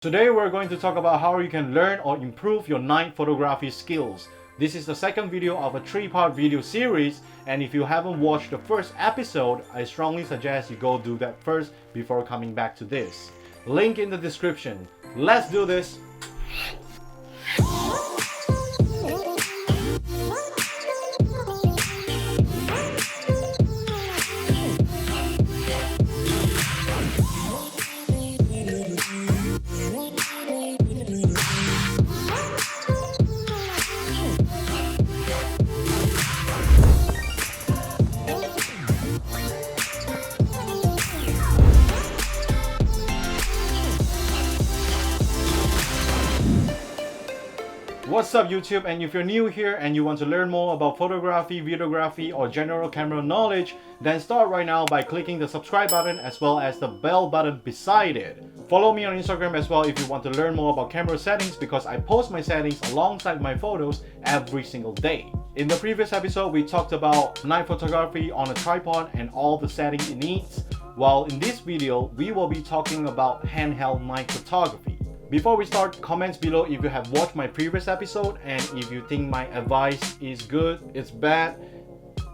Today we're going to talk about how you can learn or improve your night photography skills. This is the second video of a 3-part video series, and if you haven't watched the first episode, I strongly suggest you go do that first before coming back to this. Link in the description. Let's do this! What's up YouTube, and if you're new here and you want to learn more about photography, videography or general camera knowledge, then start right now by clicking the subscribe button as well as the bell button beside it. Follow me on Instagram as well if you want to learn more about camera settings, because I post my settings alongside my photos every single day. In the previous episode we talked about night photography on a tripod and all the settings it needs, while in this video we will be talking about handheld night photography. Before we start, comments below if you have watched my previous episode, and if you think my advice is good, it's bad,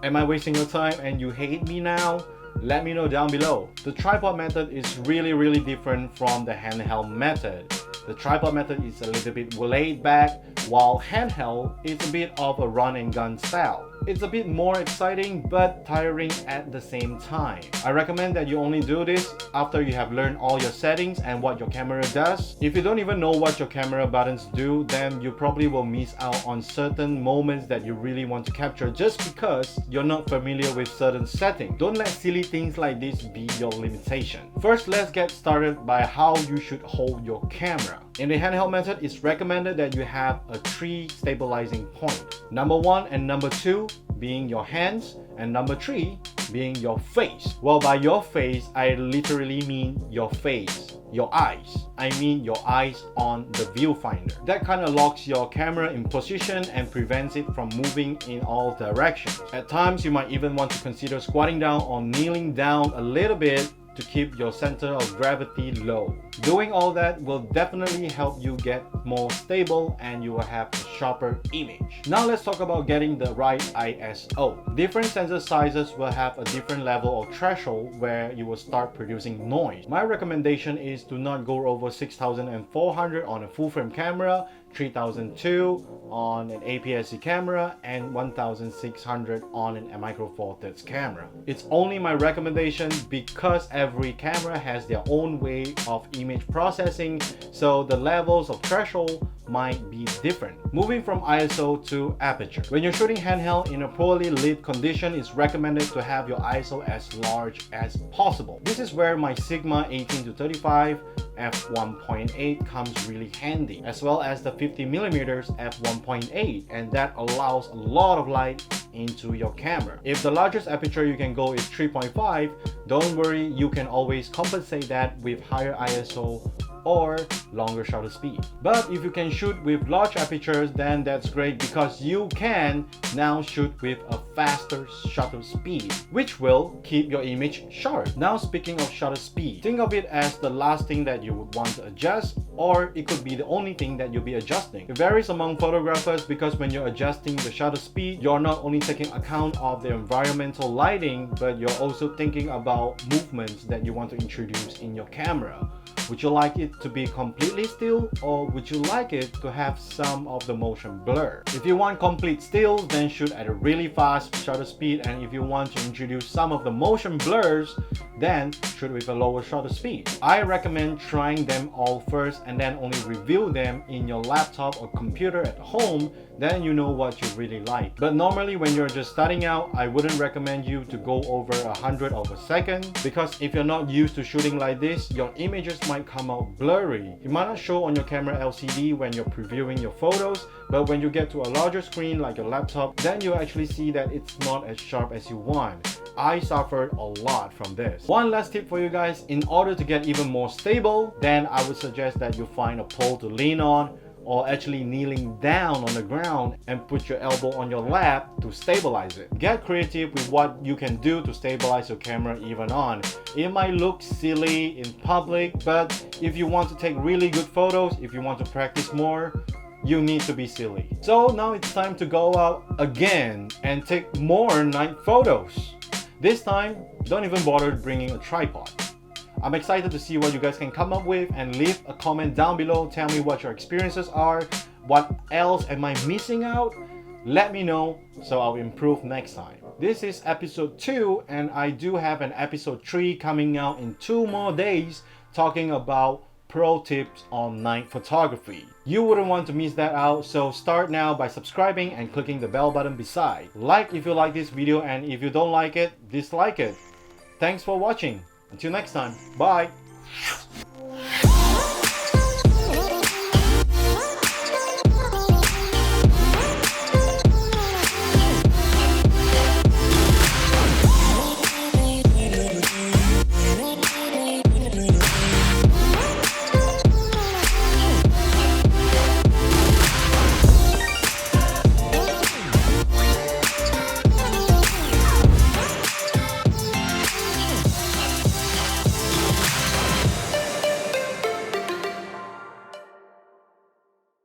am I wasting your time and you hate me now? Let me know down below. The tripod method is really different from the handheld method. The tripod method is a little bit laid back, while handheld is a bit of a run and gun style. It's a bit more exciting but tiring at the same time. I recommend that you only do this after you have learned all your settings and what your camera does. If you don't even know what your camera buttons do, then you probably will miss out on certain moments that you really want to capture just because you're not familiar with certain settings. Don't let silly things like this be your limitation. First, let's get started by how you should hold your camera. In the handheld method, it's recommended that you have a 3 stabilizing point. Number 1 and number 2 being your hands, and number 3 being your face. Well, by your face, I literally mean your face, your eyes. I mean your eyes on the viewfinder. That kind of locks your camera in position and prevents it from moving in all directions. At times, you might even want to consider squatting down or kneeling down a little bit to keep your center of gravity low. Doing all that will definitely help you get more stable and you will have a sharper image. Now let's talk about getting the right ISO. Different sensor sizes will have a different level of threshold where you will start producing noise. My recommendation is to not go over 6400 on a full frame camera, 3002 on an APS-C camera, and 1600 on a Micro Four Thirds camera. It's only my recommendation because every camera has their own way of image processing, so the levels of threshold might be different. Moving from ISO to aperture. When you're shooting handheld in a poorly lit condition, it's recommended to have your ISO as large as possible. This is where my Sigma 18-35 f1.8 comes really handy, as well as the 50mm f1.8, and that allows a lot of light into your camera. If the largest aperture you can go is 3.5, don't worry, you can always compensate that with higher ISO or longer shutter speed. But if you can shoot with large apertures, then that's great because you can now shoot with a faster shutter speed, which will keep your image sharp. Now speaking of shutter speed, think of it as the last thing that you would want to adjust, or it could be the only thing that you'll be adjusting. It varies among photographers because when you're adjusting the shutter speed, you're not only taking account of the environmental lighting, but you're also thinking about movements that you want to introduce in your camera. Would you like it to be completely still, or would you like it to have some of the motion blur? If you want complete still, then shoot at a really fast shutter speed, and if you want to introduce some of the motion blurs, then shoot with a lower shutter speed. I recommend trying them all first and then only review them in your laptop or computer at home, then you know what you really like. But normally when you're just starting out, I wouldn't recommend you to go over 100 of a second, because if you're not used to shooting like this, your images might come out blurry. It might not show on your camera LCD when you're previewing your photos, but when you get to a larger screen like your laptop, then you actually see that it's not as sharp as you want. I suffered a lot from this. One last tip for you guys, in order to get even more stable, then I would suggest that you find a pole to lean on, or actually kneeling down on the ground and put your elbow on your lap to stabilize it. Get creative with what you can do to stabilize your camera even on. It might look silly in public, but if you want to take really good photos, if you want to practice more, you need to be silly. So now it's time to go out again and take more night photos. This time, don't even bother bringing a tripod. I'm excited to see what you guys can come up with, and leave a comment down below. Tell me what your experiences are. What else am I missing out? Let me know so I'll improve next time. This is episode 2, and I do have an episode 3 coming out in 2 more days talking about pro tips on night photography. You wouldn't want to miss that out, so start now by subscribing and clicking the bell button beside. Like if you like this video, and if you don't like it, dislike it. Thanks for watching. Until next time, bye!